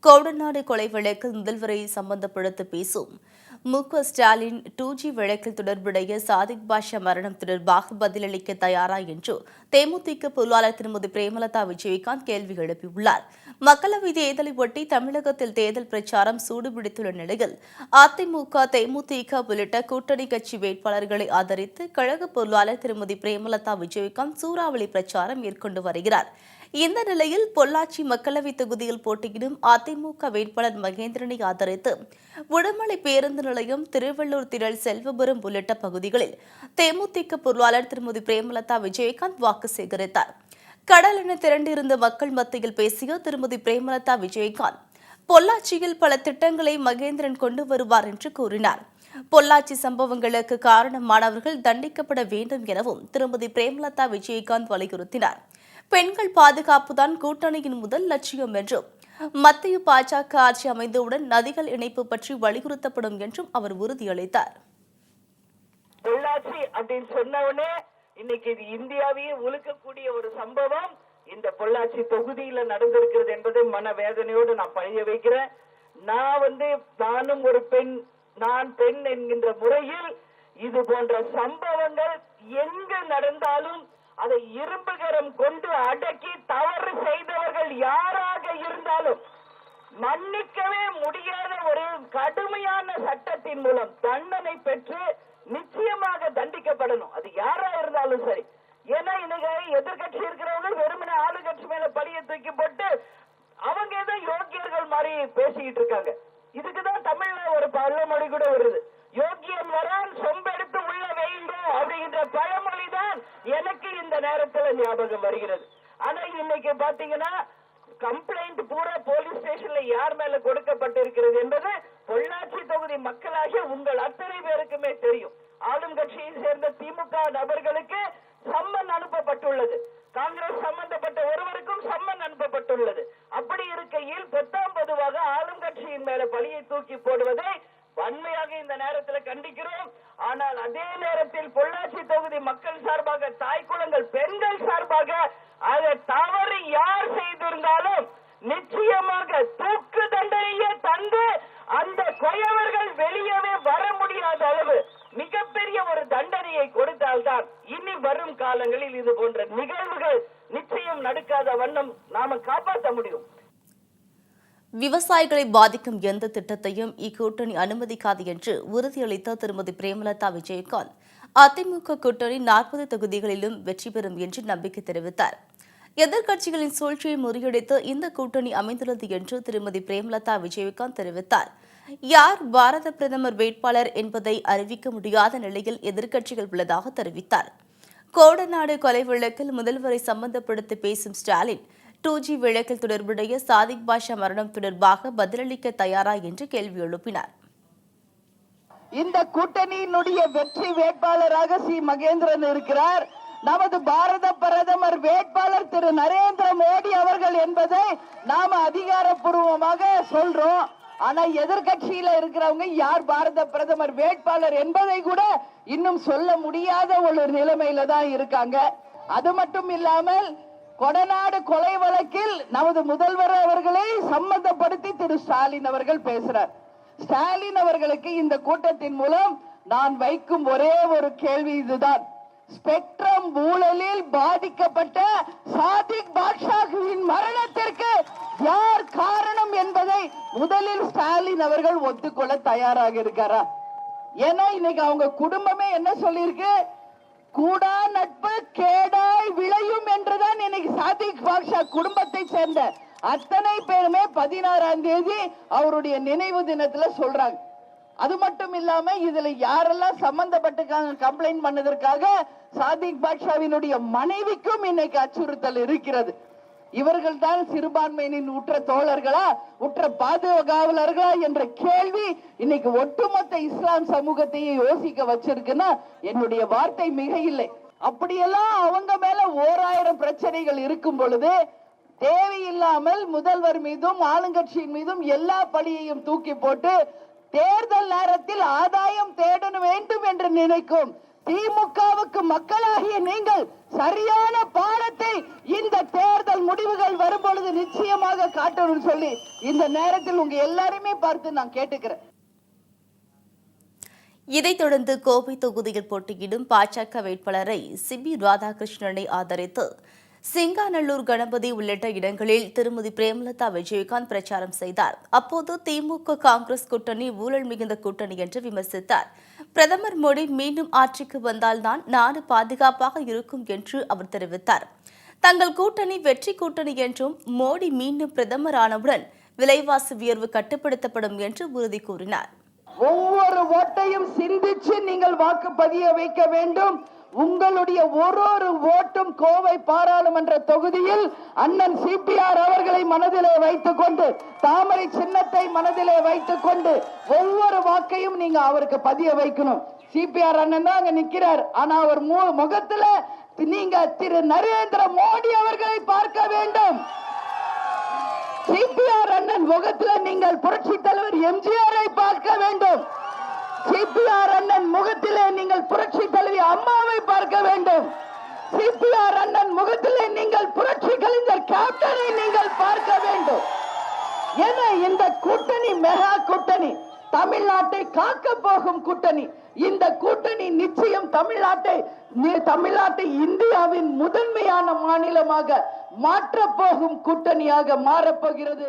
கோடநாடு கொலை வழக்கில் முதல்வரை சம்பந்தப்படுத்தி பேசும் மு.க.ஸ்டாலின் 2G வழக்கில் தொடர்புடைய சாதிக் பாஷா மரணம் தொடர்பாக பதிலளிக்க தயாரா என்று தேமுதிக பொருளாளர் திருமதி பிரேமலதா விஜயகாந்த் கேள்வி எழுப்பியுள்ளார். மக்களவைத் தேர்தலை ஒட்டி தமிழகத்தில் தேர்தல் பிரச்சாரம் சூடுபிடித்துள்ள நிலையில் அதிமுக, தேமுதிக உள்ளிட்ட கூட்டணி கட்சி வேட்பாளர்களை ஆதரித்து கழக பொருளாளர் திருமதி பிரேமலதா விஜயகாந்த் சூறாவளி பிரச்சாரம் மேற்கொண்டு வருகிறார். இந்த நிலையில் பொள்ளாச்சி மக்களவைத் தொகுதியில் போட்டியிடும் அதிமுக வேட்பாளர் மகேந்திரனை ஆதரித்து உடுமலை பேருந்து நிலையம், திருவள்ளூர் திரள், செல்வபுரம் உள்ளிட்ட பகுதிகளில் தேமுதிக பொருளாளர் திருமதி பிரேமலதா விஜயகாந்த் வாக்கு சேகரித்தார். கடல் என திரண்டிருந்த மக்கள் மத்தியில் பேசிய திருமதி பிரேமலதா விஜயகாந்த் பொள்ளாச்சியில் பல திட்டங்களை மகேந்திரன் கொண்டு வருவார் என்று கூறினார். பொள்ளாச்சி சம்பவங்களுக்கு காரணமானவர்கள் தண்டிக்கப்பட வேண்டும் எனவும் திருமதி பிரேமலதா விஜயகாந்த் வலியுறுத்தினார். பெண்கள் பாதுகாப்புதான் கூட்டணியின் முதல் லட்சியம் என்றும் மத்திய பாஜக ஆட்சி அமைந்தவுடன் நதிகள் இணைப்பு பற்றி வலியுறுத்தப்படும் என்றும் அவர் உறுதியளித்தார். பொள்ளாச்சி அப்படின்னு சொன்னவுடனே இன்னைக்கு இது இந்தியாவையே உலுக்கக்கூடிய ஒரு சம்பவம் இந்த பொள்ளாச்சி தொகுதியில நடந்திருக்கிறது என்பதை மனவேதனையோடு நான் பழிய வைக்கிறேன். நானும் ஒரு பெண், நான் பெண் என்கின்ற முறையில் இது போன்ற சம்பவங்கள் எங்கு நடந்தாலும் அதை இரும்புகரம் கொண்டு அடக்கி தவறு செய்தவர்கள் யாராக இருந்தாலும் மன்னிக்கவே முடியாத ஒரு கடுமையான சட்டத்தின் மூலம் தண்டனை பெற்று நிச்சயமாக தண்டிக்கப்படணும். அது யாரா இருந்தாலும் சரி. ஏன்னா இன்னைக்கு எதிர்கட்சி இருக்கிறவங்க வெறுமனே ஆளுங்கட்சி மேல பழிய தூக்கி போட்டு அவங்க ஏதோ யோக்கியர்கள் மாதிரி பேசிக்கிட்டு இருக்காங்க. இதுக்குதான் தமிழ்ல ஒரு பழமொழி கூட வருது, யோக்கியம் வரான் சொம்பெடுத்து உள்ள வைங்க அப்படிங்கிற பழமொழி தான் எனக்கு இந்த நேரத்தில் ஞாபகம் வருகிறது. ஆனா இன்னைக்கு பாத்தீங்கன்னா கம்ப்ளைண்ட் பூரா போலீஸ் ஸ்டேஷன்ல யார் மேல கொடுக்கப்பட்டிருக்கிறது என்பது பொள்ளாச்சி தொகுதி மக்களாகிய உங்கள் அத்தனை பேருக்குமே தெரியும். ஆளும் கட்சியை சேர்ந்த திமுக நபர்களுக்கு சம்மன் அனுப்பப்பட்டுள்ளது, காங்கிரஸ் சம்பந்தப்பட்ட ஒருவருக்கும் சம்மன் அனுப்பப்பட்டுள்ளது. அப்படி இருக்கையில் பொத்தாம் பொதுவாக ஆளும் கட்சியின் மேல பழியை தூக்கி போடுவதை வன்மையாக இந்த நேரத்தில் கண்டிக்கிறோம். ஆனால் அதே நேரத்தில் பொள்ளாச்சி தொகுதி மக்கள் சார்பாக, தாய் குளங்கள் பெண்கள் சார்பாக அதை தவறு யார் செய்திருந்தாலும் நிச்சயமாக தூக்கு தண்டனையே தந்து அந்த கொயவர்கள் வெளியவே வர முடியாத அளவு மிகப்பெரிய ஒரு தண்டனையை கொடுத்தால்தான் இனி வரும் காலங்களில் இது போன்ற நிகழ்வுகள் நிச்சயம் நடக்காத வண்ணம் நாம காப்பாற்ற முடியும். விவசாயிகளை பாதிக்கும் எந்த திட்டத்தையும் இக்கூட்டணி அனுமதிக்காது என்று உறுதியளித்த திருமதி பிரேமலதா விஜயகாந்த் அதிமுக கூட்டணி 40 தொகுதிகளிலும் வெற்றி பெறும் என்று நம்பிக்கை தெரிவித்தார். எதிர்க்கட்சிகளின் சூழ்ச்சியை முறியடித்து இந்த கூட்டணி அமைந்துள்ளது என்று திருமதி பிரேமலதா விஜயகாந்த் தெரிவித்தார். யார் பாரத பிரதமர் வேட்பாளர் என்பதை அறிவிக்க முடியாத நிலையில் எதிர்க்கட்சிகள் உள்ளதாக தெரிவித்தார். கோடநாடு கொலை வழக்கில் முதல்வரை சம்பந்தப்படுத்தி பேசும் ஸ்டாலின் 2G வழக்கில் தொடர்புடைய சாதிக் பாஷா மரணம் தொடர்பாக பதிலளிக்க தயாரா என்று கேள்வி எழுப்பினார். இந்த கூட்டணியினுடைய வெற்றி வேட்பாளராக சி மகேந்திரன் இருக்கிறார். நமது பாரத பிரதமர் வேட்பாளர் திரு நரேந்திர மோடி அவர்கள் என்பதை நாம அதிகாரப்பூர்வமாக சொல்றோம். ஆனா எதிர்கட்சியில இருக்கிறவங்க யார் பாரத பிரதமர் வேட்பாளர் என்பதை கூட இன்னும் சொல்ல முடியாத ஒரு நிலைமையில தான் இருக்காங்க. அது மட்டும் இல்லாமல் கொடநாடு கொலை வழக்கில் நமது முதல்வர் அவர்களை சம்பந்தப்படுத்தி திரு ஸ்டாலின் அவர்கள் பேசுறார். ஸ்டாலின் அவர்களுக்கு இந்த கூட்டத்தின் மூலம் நான் வைக்கும் ஒரே ஒரு கேள்வி இதுதான், ஸ்பெக்ட்ரம் ஊழலில் பாதிக்கப்பட்ட சாதிக் பாஷாவின் மரணத்திற்கு யார் காரணம் என்பதை முதலில் ஸ்டாலின் அவர்கள் ஒத்துக்கொள்ள தயாராக இருக்காரா? ஏன்னா இன்னைக்கு அவங்க குடும்பமே என்ன சொல்லியிருக்கு, கூடா நட்பு கேடாய் விளையும் என்றுதான் இன்னைக்கு சாதிக் பாஷா குடும்பத்தை சேர்ந்த அத்தனை பேருமே 16ஆம் தேதி அவருடைய நினைவு தினத்துல சொல்றாங்க. அது மட்டும் இல்லாம இதுல யாரெல்லாம் சம்பந்தப்பட்டிருக்காங்க கம்ப்ளைண்ட் பண்ணதற்காக சாதிக் பாஷாவினுடைய மனைவிக்கும் இன்னைக்கு அச்சுறுத்தல் இருக்கிறது. இவர்கள் தான் சிறுபான்மையினின் உற்ற தோழர்களா, உற்ற பாதுகாவலர்களா என்ற கேள்வி இன்னைக்கு ஒட்டுமொத்த இஸ்லாம் சமூகத்தையே யோசிக்க வச்சிருக்குன்னா என்னுடைய வார்த்தை மிக இல்லை. அப்படியெல்லாம் அவங்க மேல 1000 பிரச்சனைகள் இருக்கும் பொழுது தேவையில்லாமல் முதல்வர் மீதும் ஆளுங்கட்சியின் மீதும் எல்லா பழியையும் தூக்கி போட்டு தேர்தல் நேரத்தில் ஆதாயம் தேட வேண்டும் என்று நினைக்கும் திமுகவுக்கு மக்களாகிய நீங்கள் சரியான பாடத்தை இந்த தேர்தல் முடிவுகள் வரும்பொழுது நிச்சயமாக காட்டணும்னு சொல்லி இந்த நேரத்தில் உங்க எல்லாருமே பார்த்து நான் கேட்டுக்கிறேன். இதைத் தொடர்ந்து கோவை தொகுதியில் போட்டியிடும் பாஜக வேட்பாளரை சிபி ராதாகிருஷ்ணனை ஆதரித்து சிங்காநல்லூர், கணபதி உள்ளிட்ட இடங்களில் திருமதி பிரேமலதா விஜயகாந்த் பிரச்சாரம் செய்தார். அப்போது திமுக காங்கிரஸ் கூட்டணி ஊழல் மிகுந்த கூட்டணி என்று விமர்சித்தார். பிரதமர் மோடி மீண்டும் ஆட்சிக்கு வந்தால்தான் நாடு பாதுகாப்பாக இருக்கும் என்று அவர் தெரிவித்தார். தங்கள் கூட்டணி வெற்றி கூட்டணி என்றும் மோடி மீண்டும் பிரதமர் ஆனவுடன் விலைவாசி உயர்வு கட்டுப்படுத்தப்படும் என்று உறுதி கூறினார். ஒவ்வொரு ஓட்டையும் சிந்திச்சு நீங்கள் வாக்கு பதிய வைக்க வேண்டும். உங்களுடைய ஒரு ஓட்டும் கோவை பாராளுமன்ற தொகுதியில் அண்ணன் சிபிஆர் அவர்களை மனதிலே வைத்துக் கொண்டு, தாமரை சின்னத்தை மனதிலே வைத்துக் கொண்டு ஒவ்வொரு வாக்கையும் நீங்க அவருக்கு பதிய வைக்கணும். சிபிஆர் அண்ணன் தான் அங்க நிக்கிறார். ஆனா அவர் முகத்துல நீங்க திரு நரேந்திர மோடி அவர்களை பார்க்க வேண்டும். சிபிஆர் அண்ணன் முகத்தில் நீங்கள் புரட்சி தலைவர் எம்ஜிஆரை பார்க்க வேண்டும். சிபிஆர் அண்ணன் முகத்திலே நீங்கள் புரட்சி தலைவி அம்மாவை பார்க்க வேண்டும். சிபிஆர் அண்ணன் முகத்திலே நீங்கள் புரட்சி கலைஞர் கேப்டனை நீங்கள் பார்க்க வேண்டும். என இந்த கூட்டணி மெகா கூட்டணி, தமிழ்நாட்டை காக்க போகும் கூட்டணி. இந்த கூட்டணி நிச்சயம் தமிழ்நாட்டை இந்தியாவின் முதன்மையான மாநிலமாக மாற்றப் போகும் கூட்டணியாக மாறப்போகிறது.